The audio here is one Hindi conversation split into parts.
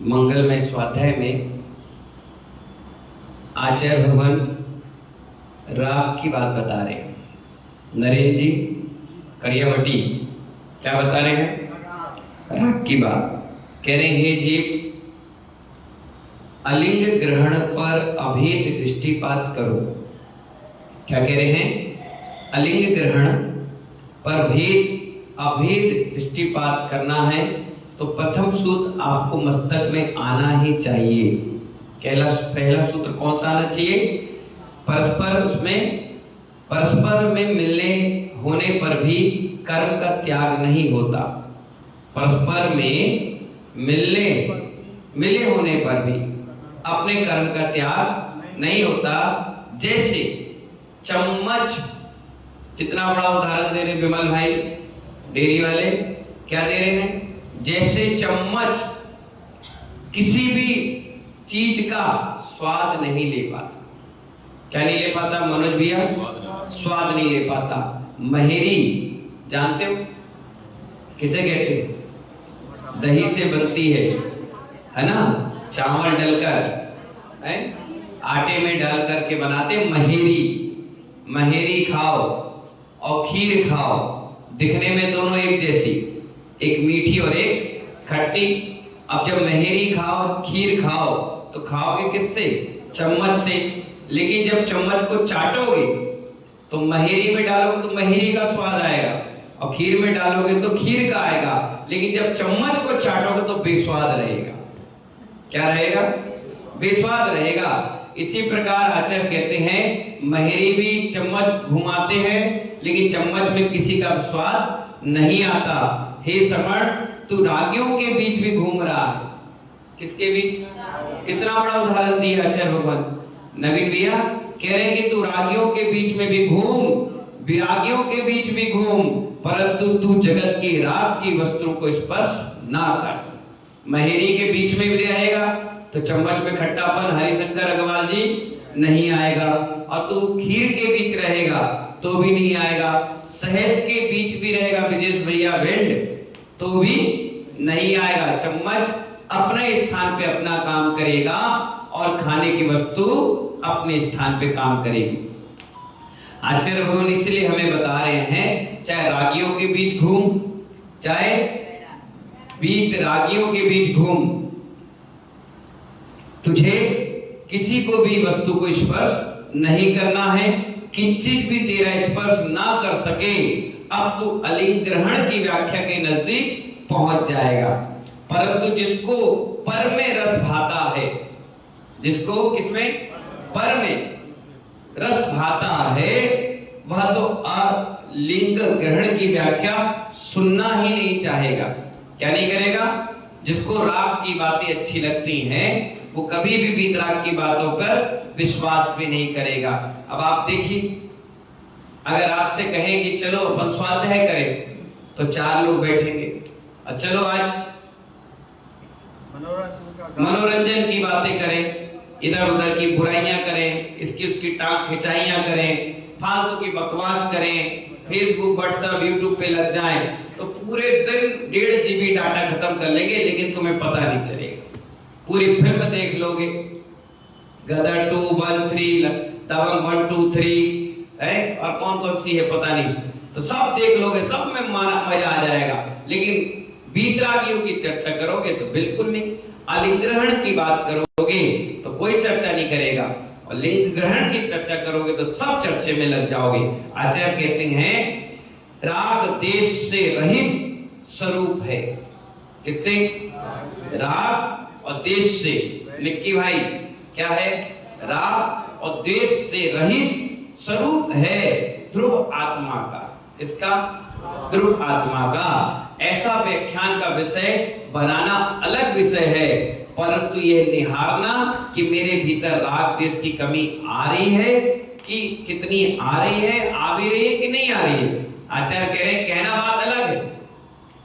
मंगलमय स्वाध्याय में आचार्य भगवान राग की बात बता रहे हैं। नरेंद्र जी करियावटी क्या बता रहे हैं? राग की बात कह रहे हैं। हे जीव, अलिंग ग्रहण पर अभेद दृष्टिपात करो। क्या कह रहे हैं? अलिंग ग्रहण पर अभेद दृष्टिपात करना है तो प्रथम सूत्र आपको मस्तक में आना ही चाहिए। पहला सूत्र कौन सा आना चाहिए? परस्पर में मिलने होने पर भी कर्म का त्याग नहीं होता। परस्पर में मिले होने पर भी अपने कर्म का त्याग नहीं होता। जैसे चम्मच, कितना बड़ा उदाहरण दे रहे विमल भाई डेयरी वाले, क्या दे रहे हैं? जैसे चम्मच किसी भी चीज का स्वाद नहीं ले पाता। क्या नहीं ले पाता मनोज भैया? स्वाद नहीं ले पाता। महेरी जानते हो किसे कहते हैं? दही से बनती है ना? चावल डलकर आटे में डाल करके बनाते महेरी खाओ और खीर खाओ, दिखने में दोनों एक जैसी, एक मीठी और एक खट्टी। अब जब महेरी खाओ खीर खाओ तो खाओगे किससे? चम्मच से। लेकिन जब चम्मच को चाटोगे तो महेरी में डालोगे तो महेरी का स्वाद आएगा और खीर में डालोगे तो खीर का आएगा। लेकिन जब चम्मच को चाटोगे तो बेस्वाद रहेगा। क्या रहेगा? बेस्वाद रहेगा। इसी प्रकार आचार्य कहते हैं महेरी भी चम्मच घुमाते हैं लेकिन चम्मच में किसी का स्वाद नहीं आता। हे समण, तू रागियों के बीच भी घूम रहा है। किसके बीच? कितना बड़ा उदाहरण दिया आचार्य भगवान। नवीन भैया कह रहे हैं कि तू रागियों के बीच में भी घूम, विरागियों के बीच भी घूम, परंतु तू जगत की राग की वस्तुओं को स्पर्श ना कर। महेरी के बीच में भी रहेगा तो चम्मच में खट्टापन हरिशंकर अग्रवाल जी नहीं आएगा, और तू खीर के बीच रहेगा तो भी नहीं आएगा। शहद के बीच भी रहेगा विजेश भैया वेंड तो भी नहीं आएगा। चम्मच अपने स्थान पे अपना काम करेगा और खाने की वस्तु अपने स्थान पे काम करेगी। आचार्य भगवान इसलिए हमें बता रहे हैं, चाहे रागियों के बीच घूम, चाहे बीत रागियों के बीच घूम, तुझे किसी को भी वस्तु को स्पर्श नहीं करना है। किंचित भी तेरा स्पर्श ना कर सके, अब तू अलिंग ग्रहण की व्याख्या के नजदीक पहुंच जाएगा। परंतु जिसको पर में रस भाता है, जिसको किसमें? पर में रस भाता है, वह तो अलिंग ग्रहण की व्याख्या सुनना ही नहीं चाहेगा। क्या नहीं करेगा? जिसको राग की बातें अच्छी लगती हैं वो कभी भी बीतराग की बातों पर विश्वास भी नहीं करेगा। अब आप देखिए, अगर आपसे कहें कि चलो अपन स्वाध्याय करें तो 4 लोग बैठेंगे और चलो आज मनोरंजन की बातें करें, इधर उधर की बुराइयां करें, इसकी उसकी टांग खिंचाइयां करें, फालतू की बकवास करें, फेसबुक व्हाट्सएप यूट्यूब पे लग जाएं तो पूरे दिन 1.5 GB डाटा खत्म कर लेंगे, लेकिन तुम्हें पता नहीं चलेगा। पूरी फिल्म देख लोगे, गदर 2, 1, 3, दबंग 1, 2, 3 है, और कौन कौन सी है पता नहीं, तो सब देख लोगे, सब में मजा आ जाएगा। लेकिन बीतरागियों की चर्चा करोगे तो बिल्कुल नहीं। अलिंग ग्रहण की बात करोगे तो कोई चर्चा नहीं करेगा, और लिंग ग्रहण की चर्चा करोगे तो सब चर्चे में लग जाओगे। आचार्य कहते हैं राग देश से रहित स्वरूप है। किससे? राग और देश से। निक्की भाई क्या है? राग और देश से रहित स्वरूप है ध्रुव आत्मा का। इसका ध्रुव आत्मा का ऐसा व्याख्यान का विषय बनाना अलग विषय है, परंतु यह निहारना कि मेरे भीतर राग देश की कमी आ रही है कि कितनी आ रही है, आ भी रही है कि नहीं आ रही है। आचार्य कह रहे हैं कहना बात अलग है,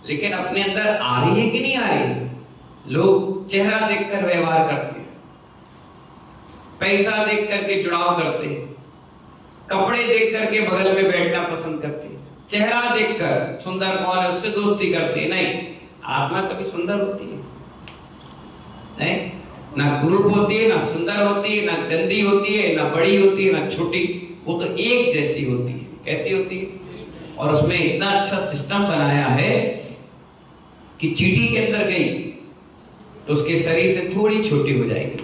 लेकिन अपने अंदर आ रही है कि नहीं आ रही है। लोग चेहरा देखकर व्यवहार करते हैं, पैसा देख करके जुड़ाव करते हैं, कपड़े देख करके बगल में बैठना पसंद करते हैं, चेहरा देखकर सुंदर कौन है उससे दोस्ती करते हैं। नहीं, आत्मा कभी सुंदर होती है? है ना, कुरूप होती है, ना सुंदर होती है, ना गंदी होती है, ना बड़ी होती है, ना छोटी, वो तो एक जैसी होती है। कैसी होती है? और उसमें इतना अच्छा सिस्टम बनाया है कि चींटी के अंदर गई तो उसके शरीर से थोड़ी छोटी हो जाएगी,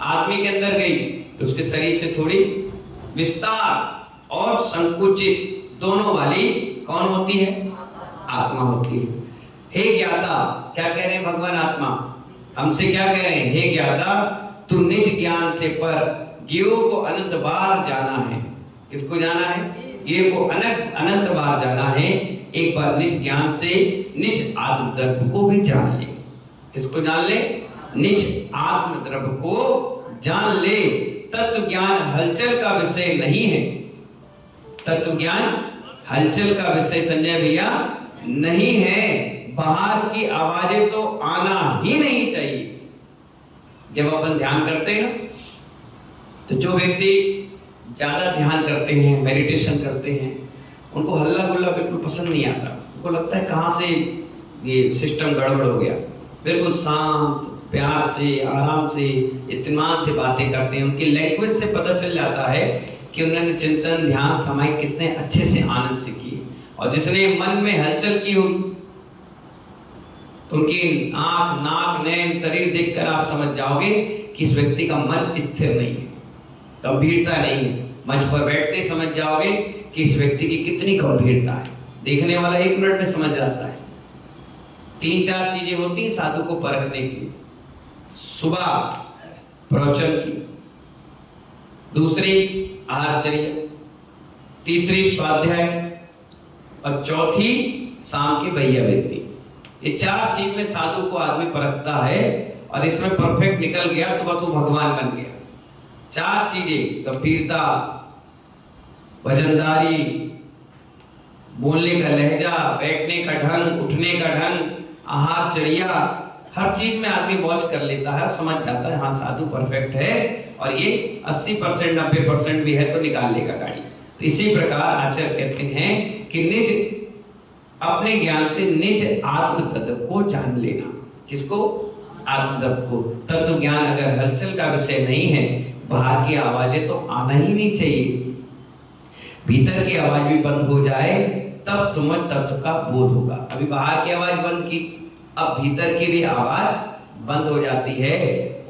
आदमी के अंदर गई तो उसके शरीर से थोड़ी विस्तार और संकुचित दोनों वाली कौन होती है? आत्मा होती है। हे ज्ञाता, क्या कह रहे हैं भगवान आत्मा? हमसे क्या कह रहे हैं? हे ज्ञाता, तू निज ज्ञान से पर ज्ञेय को अनंत बार जाना है। किसको जाना है? ज्ञेय को अनंत बार जाना है। एक बार निज ज्ञान से निज आत्म द्रव्य को भी जान ले। किसको जान ले? निज आत्म द्रव्य को जान ले। तत्व ज्ञान हलचल का विषय नहीं है। तत्व ज्ञान हलचल का विषय संजय भैया नहीं है। बाहर की आवाजें तो आना ही नहीं चाहिए। जब अपन ध्यान करते हैं तो जो व्यक्ति ज्यादा ध्यान करते हैं, मेडिटेशन करते हैं, उनको हल्ला गुल्ला बिल्कुल पसंद नहीं आता। उनको लगता है कहां से ये सिस्टम गड़बड़ हो गया। बिल्कुल शांत, प्यार से, आराम से, इत्मीनान से बातें करते हैं। उनकी लैंग्वेज से पता चल जाता है कि उन्होंने चिंतन, ध्यान, समाधि कितने अच्छे से आनंद से किए। और जिसने मन में हलचल की होगी तो उनकी आंख, नाक, नैन, शरीर देखकर आप समझ जाओगे कि इस व्यक्ति का मन स्थिर नहीं है, गंभीरता नहीं है। मंच पर बैठते समझ जाओगे कि इस व्यक्ति की कितनी गंभीरता है। देखने वाला 1 मिनट में समझ जाता है। 3-4 चीजें होती हैं साधु को परखने की। सुबह प्रवचन की, दूसरी आहारचर्या, तीसरी स्वाध्याय और चौथी शाम की भैया-बेटी। ये 4 चीज में साधु को आदमी परखता है और इसमें परफेक्ट निकल गया तो बस वो भगवान बन गया। 4 चीजें, गंभीरता, वजनदारी, बोलने का लहजा, बैठने का ढंग, उठने का ढंग, आहारचर्या, हर चीज में आदमी वॉच कर लेता है, समझ जाता है हाँ साधु परफेक्ट है और ये 80% 90% भी है तो निकाल लेगा गाड़ी। तो इसी प्रकार आचार्य कहते हैं कि निज अपने ज्ञान से निज आत्म तत्व को जान लेना। किसको? आत्म तत्व को। तत्व ज्ञान अगर हलचल का विषय नहीं है, बाहर की आवाजें तो आना ही नहीं चाहिए। भीतर की आवाज भी बंद हो जाए तब तुम्हें तत्व का बोध होगा। अभी बाहर की आवाज बंद की, अब भीतर की भी आवाज बंद हो जाती है,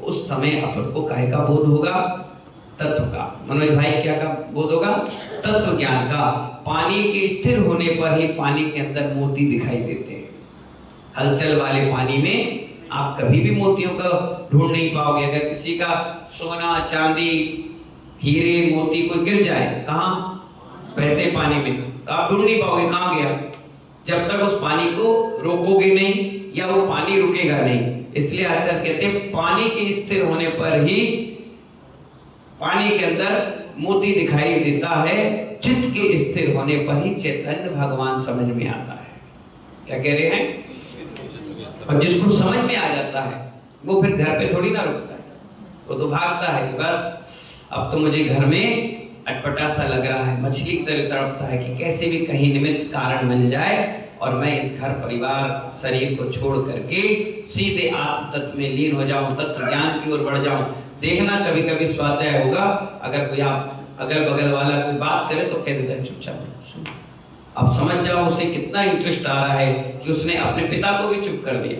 उस समय अपन को काहे का बोध होगा? तत्व का। मनोज भाई क्या का बोध होगा? तत्व ज्ञान का। पानी के स्थिर होने पर ही पानी के अंदर मोती दिखाई देते हैं। हलचल वाले पानी में आप कभी भी मोतियों का ढूंढ नहीं पाओगे। अगर किसी का सोना, चांदी, हीरे, मोती कोई गिर जाए कहां? बहते पानी में, तो आप ढूंढ नहीं पाओगे कहां गया, जब तक उस पानी को रोकोगे नहीं या वो पानी रुकेगा नहीं। इसलिए आचार्य कहते हैं पानी के स्थिर होने पर ही पानी के अंदर मोती दिखाई देता है, चित्त के स्थिर होने पर ही चैतन्य भगवान समझ में आता है। क्या कह रहे हैं? और जिसको समझ में आ जाता है वो फिर घर पे थोड़ी ना रुकता है, वो तो भागता है कि बस अब तो मुझे घर में अटपटा सा लग रहा है, मछली की तरह तड़पता है कि कैसे भी कहीं निमित्त कारण मिल जाए और मैं इस घर परिवार शरीर को छोड़ करके सीधे आत्म तत्व में लीन हो जाऊं, तत्व ज्ञान की ओर बढ़ जाऊं। देखना कभी कभी स्वाध्याय होगा, अगर कोई आप अगल बगल वाला कोई बात करे तो कह देता है चुपचाप सुन। अब समझ जाओ उसे कितना इंटरेस्ट आ रहा है कि उसने अपने पिता को भी चुप कर दिया,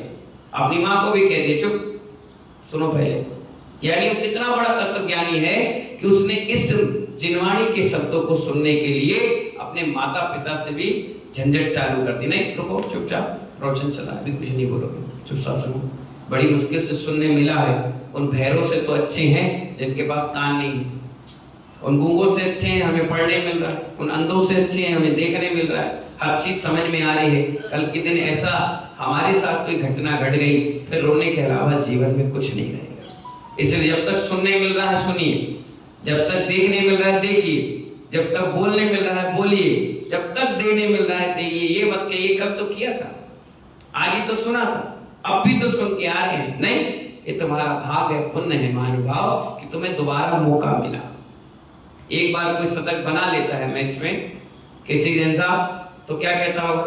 अपनी माँ को भी कह दिया चुप सुनो पहले। यानी वो कितना बड़ा तत्व ज्ञानी है कि उसने इस जिनवाणी के शब्दों को सुनने के लिए अपने माता पिता से भी झंझट चालू कर दी। नहीं रुको, चुपचाप प्रवचन चला, अभी कुछ नहीं बोलोगे, चुपचाप सुनो। बड़ी मुश्किल से सुनने मिला है। उन भैरों से तो अच्छे हैं जिनके पास कान नहीं है, उन गूंगों से अच्छे हैं हमें पढ़ने मिल रहा है, उन अंधों से अच्छे हैं हमें देखने मिल रहा है, हर चीज समझ में आ रही है। कल के दिन ऐसा हमारे साथ कोई घटना घट गई, फिर रोने के अलावा जीवन में कुछ नहीं रहेगा। इसलिए जब तक सुनने मिल रहा है सुनिए, जब तक देखने मिल रहा है देखिए, जब तक बोलने मिल रहा है बोलिए, जब तक देने मिल रहा है देइए। ये मत कहिए कल तो किया था, आज ही तो सुना था, अब भी तो सुन के आ रहे हैं। नहीं, ये तुम्हारा भाग है, पुण्य है महानुभाव कि तुम्हें दोबारा मौका मिला। एक बार कोई शतक बना लेता है मैच में किसी दिन साहब तो क्या कहता होगा,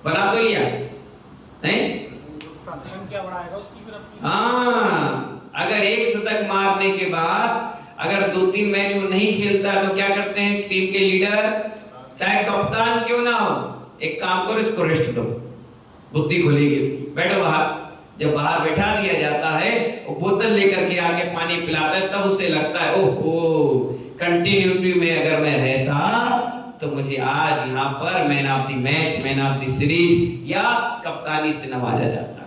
बना तो लिया नहीं, संख्या बढ़ाएगा उसकी फिर अपनी। हाँ, अगर एक शतक मारने के बाद अगर 2-3 मैच वो नहीं खेलता तो क्या करते हैं टीम के लीडर, चाहे कप्तान क्यों ना हो, एक काम करो इसको रेस्ट दो, बुद्धि खुलेगी इसकी, बैठो बाहर। जब बाहर बैठा दिया जाता है, वो बोतल लेकर के आके पानी पिलाता है, तब उसे लगता है ओहो, कंटिन्यूटी में अगर मैं रहता तो मुझे आज यहाँ पर man of the match, man of the series या कप्तानी से नवाजा जाता।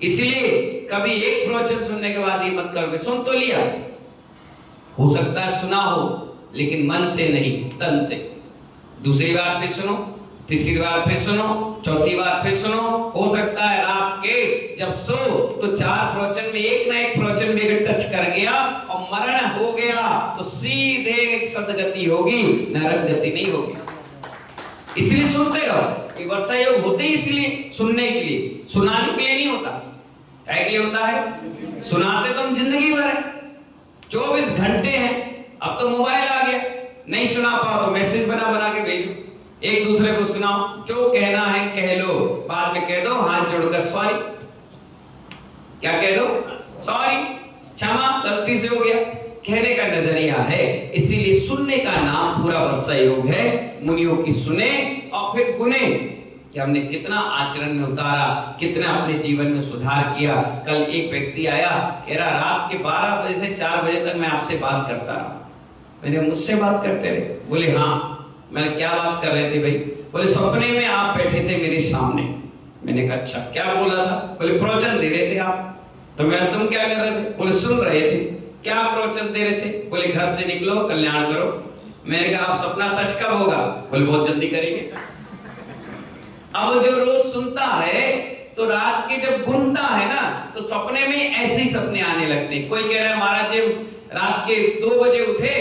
इसलिए कभी एक प्रवचन सुनने के बाद ये मत करो, सुन तो लिया, हो सकता है सुना हो लेकिन मन से नहीं, तन से। दूसरी बार फिर सुनो, तीसरी बार फिर सुनो, चौथी बार फिर सुनो। हो सकता है रात के जब सो तो 4 प्रवचन में एक ना एक प्रवचन में अगर टच कर गया और मरण हो गया तो सीधे सदगति होगी, नरक गति नहीं होगी। इसलिए सुनते रहो। ये वर्षा योग होते ही इसलिए सुनने के लिए, सुनाने के लिए नहीं होता। क्या के लिए होता है? सुनाते तो हम जिंदगी भर है, 24 घंटे हैं। अब तो मोबाइल आ गया, नहीं सुना पाओ तो मैसेज बना बना के भेजो, एक दूसरे को सुनाओ, जो कहना है कह लो, बाद में कह दो हाथ जोड़कर सॉरी। क्या कह दो? सॉरी, क्षमा, गलती से हो गया, कहने का नजरिया है। इसीलिए सुनने का नाम पूरा वर्षा योग है। मुनियों की सुने और फिर गुने कि हमने कितना आचरण में उतारा, कितना अपने जीवन में सुधार किया। कल एक व्यक्ति आया, कह रहा रात के 12 बजे से 4 बजे तक मैं आपसे बात करता रहा। मैंने मुझसे बात करते रहे? बोले हाँ। मैंने क्या बात कर रहे थे भाई? बोले सपने में आप बैठे थे मेरे सामने। मैंने कहा अच्छा, क्या बोला था? बोले प्रवचन दे रहे थे आप। तो मैंने तुम क्या कर रहे थे? बोले सुन रहे थे। क्या प्रवचन दे रहे थे? बोले घर से निकलो, कल्याण करो। मैंने कहा आप सपना सच कब होगा? बोले बहुत जल्दी करेंगे। अब जो रोज सुनता है तो रात के जब गुनता है ना तो सपने में ऐसे ही सपने आने लगते हैं। कोई कह रहा है महाराज जी रात के 2 बजे उठे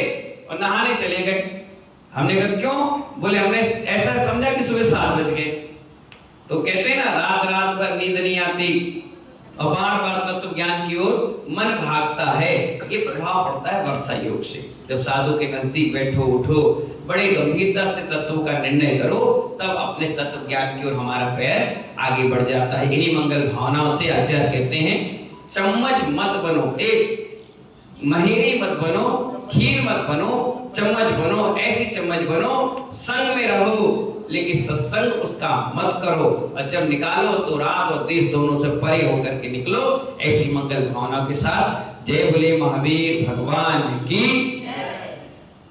और नहाने चले गए। हमने कहा क्यों? बोले हमने ऐसा समझा कि सुबह 7 बज गए। तो कहते हैं ना रात रात भर नींद नहीं आती और बार बार तत्व ज्ञान की ओर मन भागता है। ये प्रभाव पड़ता है वर्षा योग से। जब साधु के नजदीक बैठो, उठो, बड़े गंभीरता से तत्वों का निर्णय करो, तब अपने तत्व ज्ञान की ओर हमारा पैर आगे बढ़ जाता है। इन्हीं मंगल भावनाओं से आचार्य कहते हैं चम्मच मत बनो, एक महीरी मत बनो, खीर मत बनो, चम्मच बनो, ऐसी चम्मच बनो संग में रहो लेकिन सत्संग उसका मत करो। और जब निकालो तो राग और देश दोनों से परे होकर के निकलो। ऐसी मंगल भावना के साथ जय बोले महावीर भगवान की।